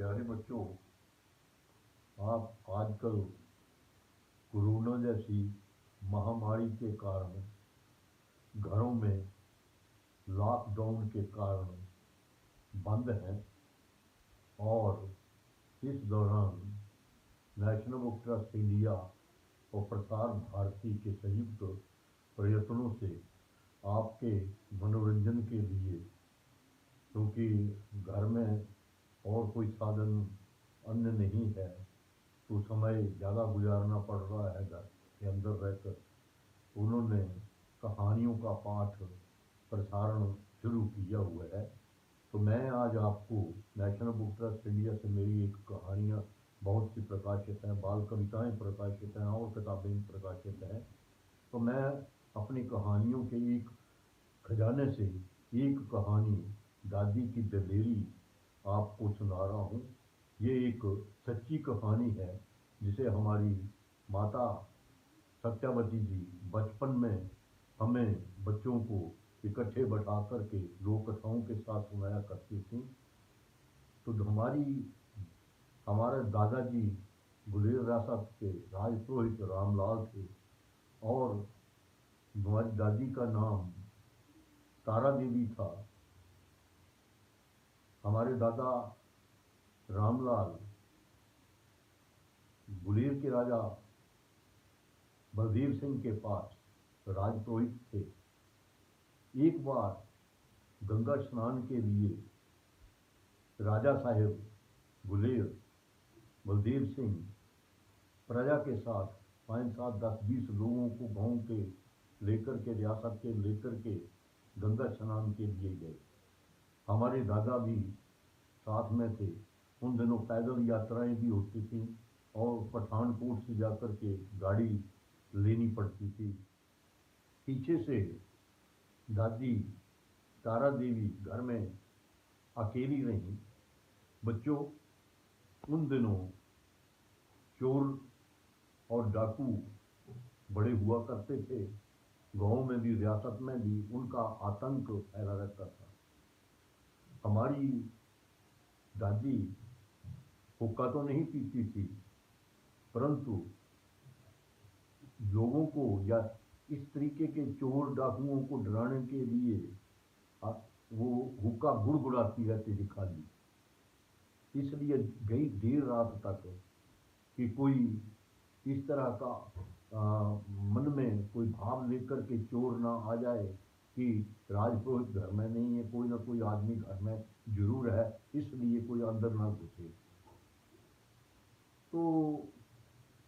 प्यारे बच्चों, आप आजकल कोरोना जैसी महामारी के कारण घरों में लॉकडाउन के कारण बंद हैं और इस दौरान नेशनल बुक ट्रस्ट इंडिया और प्रसार भारती के संयुक्त प्रयत्नों से आपके मनोरंजन के लिए, क्योंकि घर में और कोई साधन अन्य नहीं है तो समय ज़्यादा गुजारना पड़ रहा है घर के अंदर रहकर, उन्होंने कहानियों का पाठ प्रसारण शुरू किया हुआ है। तो मैं आज आपको नेशनल बुक ट्रस्ट इंडिया से मेरी एक कहानियाँ बहुत सी प्रकाशित हैं, बाल कविताएं प्रकाशित हैं और किताबें प्रकाशित हैं। तो मैं अपनी कहानियों के एक खजाने से एक कहानी दादी की दलेरी आपको सुना रहा हूँ। ये एक सच्ची कहानी है जिसे हमारी माता सत्यावती जी बचपन में हमें बच्चों को इकट्ठे बैठा करके लोक कथाओं के साथ सुनाया करती थी। तो हमारे दादाजी गुलेर रासत के राजपुरोहित रामलाल थे और हमारी दादी का नाम तारा देवी था। हमारे दादा रामलाल गुलेर के राजा बलदेव सिंह के पास राजपुरोहित थे। एक बार गंगा स्नान के लिए राजा साहेब गुलेर बलदेव सिंह प्रजा के साथ 5, 7, 10, 20 लोगों को गांव के लेकर के रियासत के लेकर के गंगा स्नान के लिए गए। हमारे दादा भी साथ में थे। उन दिनों पैदल यात्राएं भी होती थी और पठानकोट से जाकर के गाड़ी लेनी पड़ती थी। पीछे से दादी तारा देवी घर में अकेली रहीं। बच्चों, उन दिनों चोर और डाकू बड़े हुआ करते थे। गांव में भी रियासत में भी उनका आतंक फैला रहता था। हमारी दादी हुक्का तो नहीं पीती थी, परंतु लोगों को या इस तरीके के चोर डाकुओं को डराने के लिए वो हुक्का गुड़गुड़ाती रहती थी खाली। इसलिए गई देर रात तक कि कोई इस तरह का मन में कोई भाव लेकर के चोर ना आ जाए कि राजपुरोहित घर में नहीं है, कोई ना कोई आदमी घर में जरूर है, इसलिए कोई अंदर ना घुसे। तो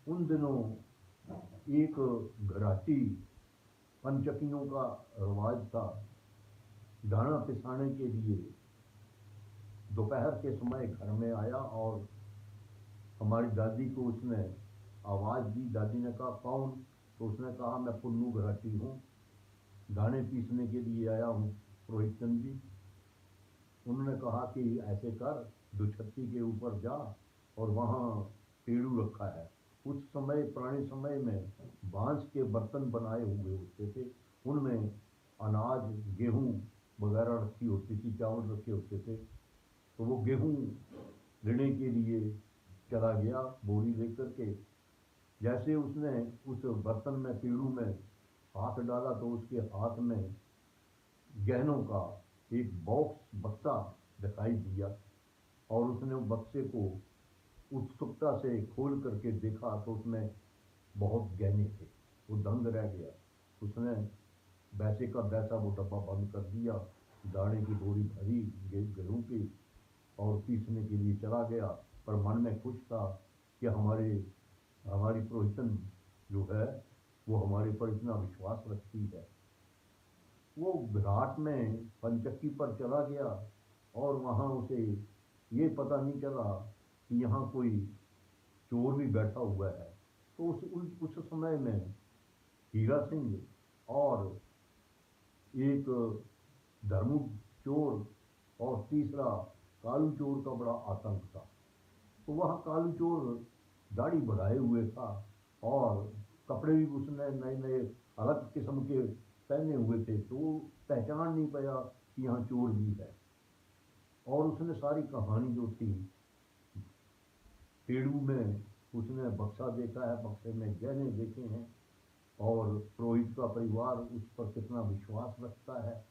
उन दिनों एक घराटी पंचकियों का रिवाज था। दाना पिसाने के लिए दोपहर के समय घर में आया और हमारी दादी को उसने आवाज़ दी। दादी ने कहा, कौन? तो उसने कहा, मैं पुन्नू घराटी हूँ, दाने पीसने के लिए आया हूँ पुरोहित चंद जी। उन्होंने कहा कि ऐसे कर, दुछत्ती के ऊपर जा और वहाँ पेड़ू रखा है। उस समय पुराने समय में बांस के बर्तन बनाए हुए होते थे, उनमें अनाज गेहूँ वगैरह रखी होती थी, चावल रखे होते थे। तो वो गेहूँ लेने के लिए चला गया बोरी लेकर के। जैसे उसने उस बर्तन में पेड़ू में हाथ डाला तो उसके हाथ में गहनों का एक बॉक्स बक्सा दिखाई दिया और उसने उस बक्से को उत्सुकता से खोल करके देखा तो उसमें बहुत गहने थे। वो दंग रह गया। उसने वैसे का वैसा वो डब्बा बंद कर दिया, दाने की बोरी भरी गेहूं की और पीसने के लिए चला गया। पर मन में खुश था कि हमारी पुरोहितन जो है वो हमारे पर इतना विश्वास रखती है। वो घाट में पंचक्की पर चला गया और वहाँ उसे ये पता नहीं चला कि यहाँ कोई चोर भी बैठा हुआ है। तो उस समय में हीरा सिंह और एक धर्मू चोर और तीसरा कालू चोर का बड़ा आतंक था। तो वह कालू चोर दाढ़ी बढ़ाए हुए था और कपड़े भी उसने नए नए अलग किस्म के पहने हुए थे, तो पहचान नहीं पाया कि यहाँ चोर भी है। और उसने सारी कहानी जो थी पेड़ू में उसने बक्सा देखा है, बक्से में गहने देखे हैं, और पुरोहित का परिवार उस पर कितना विश्वास रखता है,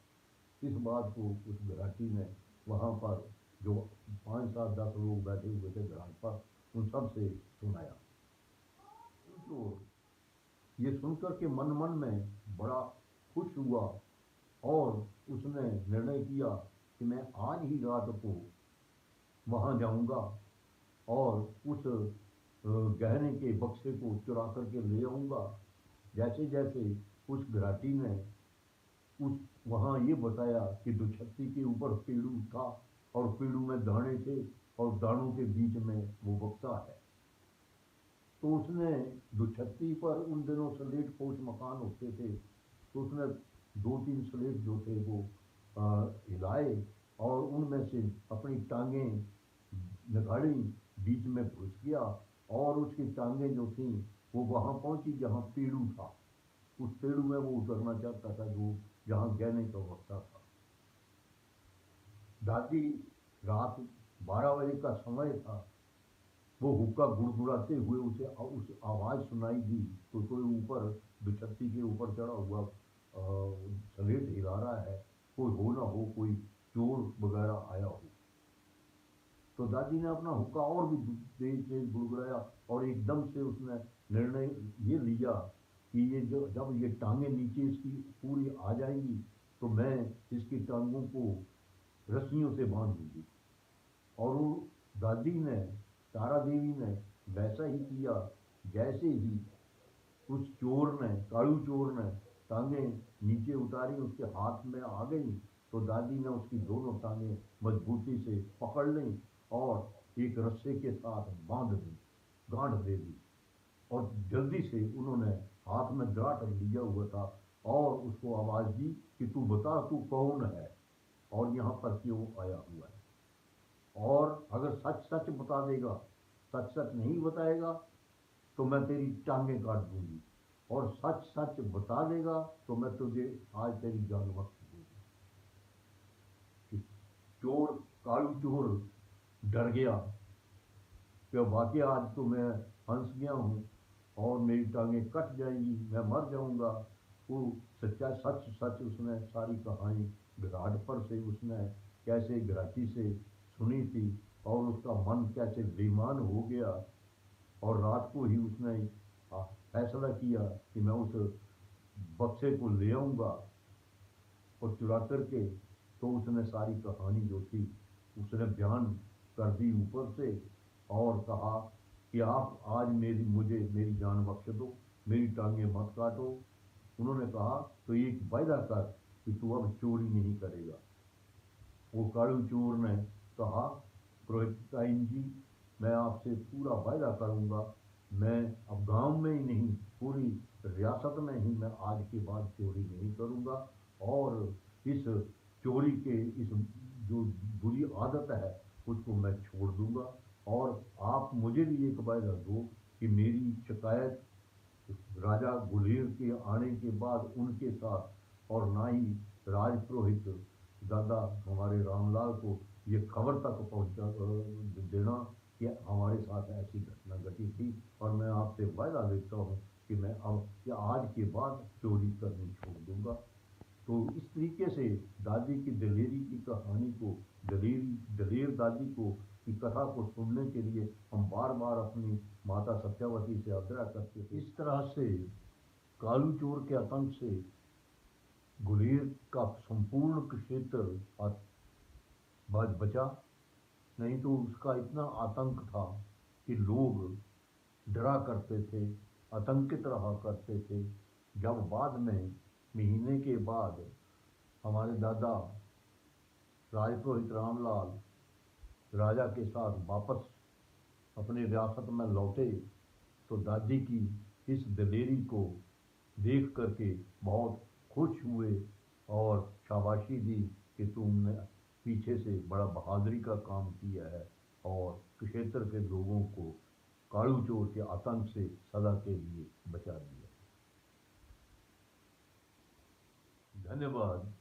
इस बात को उस घराटी ने वहाँ पर जो 5 7 10 लोग बैठे हुए थे घराट पर, उन सब से सुनाया। तो ये सुनकर के मन मन में बड़ा खुश हुआ, और उसने निर्णय किया कि मैं आज ही रात को वहाँ जाऊँगा और उस गहने के बक्से को चुरा करके ले आऊँगा। जैसे जैसे उस घराटी ने उस वहाँ ये बताया कि दुछत्ती के ऊपर पेड़ू था, और पेड़ू में दाने थे, और दानों के बीच में वो बक्सा है। तो उसने दुछत्ती पर उन दिनों स्लेट पोश मकान होते थे, तो उसने 2 3 स्लेट जो थे वो हिलाए, और उनमें से अपनी टांगें निकाली, बीच में घुस गया, और उसकी टांगें जो थीं वो वहाँ पहुँची जहाँ पेड़ू था। उस पेड़ू में वो उतरना चाहता था जो जहाँ गहने का बक्सा था। दादी, रात 12 बजे का समय था, वो हुक्का गुड़गुड़ाते हुए उसे उस आवाज़ सुनाई दी, तो कोई ऊपर दुछत्ती के ऊपर चढ़ा हुआ सलेट हिला रहा है, कोई हो ना हो कोई चोर वगैरह आया हो। तो दादी ने अपना हुक्का और भी तेज तेज गुड़गुड़ाया, और एकदम से उसने निर्णय ये लिया कि ये जो जब ये टांगें नीचे इसकी पूरी आ जाएंगी, तो मैं इसकी टांगों को रस्सियों से बांध दूंगी। और वो दादी ने, तारा देवी ने वैसा ही किया। जैसे ही उस चोर ने, कालू चोर ने टांगें नीचे उतारी, उसके हाथ में आ गई, तो दादी ने उसकी दोनों टांगें मजबूती से पकड़ लीं और एक रस्से के साथ बांध दी, गांठ दे दी। और जल्दी से उन्होंने हाथ में दराट लिया हुआ था, और उसको आवाज़ दी कि तू बता, तू कौन है और यहाँ पर क्यों आया हुआ है, और अगर सच सच बता देगा, सच सच नहीं बताएगा तो मैं तेरी टांगें काट दूंगी, और सच सच बता देगा तो मैं तुझे आज तेरी जान बख्श दूंगी। चोर, कालू चोर डर गया कि वाकई आज तो मैं फंस गया हूँ, और मेरी टांगें कट जाएंगी, मैं मर जाऊंगा। वो सच्चा सच सच उसने सारी कहानी घराट पर से उसने कैसे घराटी से सुनी थी, और उसका मन कैसे बेईमान हो गया, और रात को ही उसने फैसला किया कि मैं उस बक्से को ले आऊँगा और चुरा करके। तो उसने सारी कहानी जो थी उसने बयान कर दी ऊपर से, और कहा कि आप आज मुझे मेरी जान बख्श दो, मेरी टांगें मत काटो। उन्होंने कहा तो एक वायदा कर कि तू अब चोरी नहीं करेगा। वो कालू चोर ने कहा, पुरोहिताइन जी, मैं आपसे पूरा वायदा करूंगा, मैं अब गांव में ही नहीं पूरी रियासत में ही मैं आज के बाद चोरी नहीं करूंगा, और इस चोरी के इस जो बुरी आदत है उसको मैं छोड़ दूंगा। और आप मुझे भी एक वायदा दो कि मेरी शिकायत राजा गुलेर के आने के बाद उनके साथ, और ना ही राजपुरोहित दादा हमारे रामलाल को ये खबर तक पहुंचा देना कि हमारे साथ ऐसी घटना घटी थी, और मैं आपसे वायदा देता हूँ कि मैं अब या आज के बाद चोरी करनी छोड़ दूंगा। तो इस तरीके से दादी की दलेरी की कहानी को, दलेर दादी को की कथा को सुनने के लिए हम बार बार अपनी माता सत्यावती से आग्रह करते थे। इस तरह से कालू चोर के आतंक से गुलेर का संपूर्ण क्षेत्र बचा, नहीं तो उसका इतना आतंक था कि लोग डरा करते थे, आतंकित रहा करते थे। जब बाद में महीने के बाद हमारे दादा राजपुरोहित रामलाल राजा के साथ वापस अपनी रियासत में लौटे, तो दादी की इस दलेरी को देख करके बहुत खुश हुए, और शाबाशी दी कि तुमने पीछे से बड़ा बहादुरी का काम किया है, और क्षेत्र के लोगों को कालू चोर के आतंक से सदा के लिए बचा दिया। धन्यवाद।